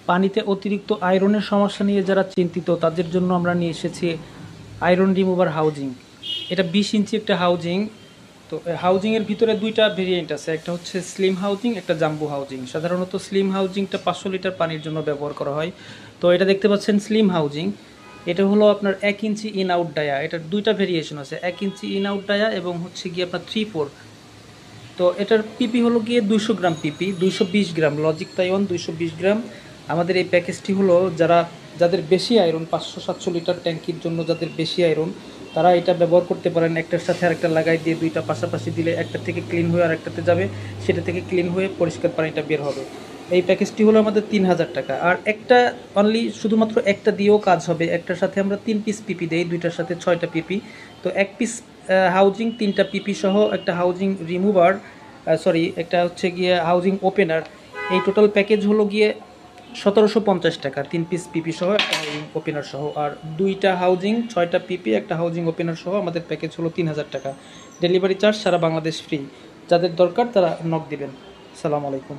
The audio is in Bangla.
পানিতে অতিরিক্ত আয়রনের সমস্যা নিয়ে যারা চিন্তিত তাদের জন্য আমরা নিয়ে এসেছি আয়রন রিমুভার হাউজিং। এটা 20 ইঞ্চি একটা হাউজিং। তো হাউজিংয়ের ভিতরে দুইটা ভেরিয়েন্ট আছে, একটা হচ্ছে স্লিম হাউজিং, একটা জাম্বু হাউজিং। সাধারণত স্লিম হাউজিংটা 500 লিটার পানির জন্য ব্যবহার করা হয়। তো এটা দেখতে পাচ্ছেন স্লিম হাউজিং। এটা হলো আপনার 1 ইঞ্চি ইন আউট ডায়া। এটার দুইটা ভেরিয়েশন আছে, 1 ইঞ্চি ইন আউট ডায়া এবং হচ্ছে গিয়ে আপনার 3/4। তো এটার পিপি হলো গিয়ে 200 গ্রাম পিপি, 220 গ্রাম লজিক তাইওয়ান, 220 গ্রাম। আমাদের এই প্যাকেজটি হলো যাদের বেশি আয়রন, 500-700 লিটার ট্যাঙ্কির জন্য যাদের বেশি আয়রন, তারা এটা ব্যবহার করতে পারেন। একটার সাথে আরেকটা লাগাই দিয়ে দুইটা পাশাপাশি দিলে একটা থেকে ক্লিন হয়ে আরেকটাতে যাবে, সেটা থেকে ক্লিন হয়ে পরিষ্কার পানিটা বের হবে। এই প্যাকেজটি হলো আমাদের 3000 টাকা। আর একটা অনলি শুধুমাত্র একটা দিয়েও কাজ হবে। একটার সাথে আমরা 3 পিস পিপি দেই, দুইটার সাথে 6টা পিপি। তো 1 পিস হাউজিং, 3টা পিপি সহ একটা হাউজিং রিমুভার, সরি একটা হচ্ছে গিয়ে হাউজিং ওপেনার। এই টোটাল প্যাকেজ হলো গিয়ে 1750 টাকা, 3 পিস পিপি সহ একটা হাউজিং ওপেনার সহ। আর দুইটা হাউজিং, 6টা পিপি, একটা হাউজিং ওপেনার সহ আমাদের প্যাকেজ হলো 3000 টাকা। ডেলিভারি চার্জ সারা বাংলাদেশ ফ্রি। যাদের দরকার তারা নক দিবেন। আসসালামু আলাইকুম।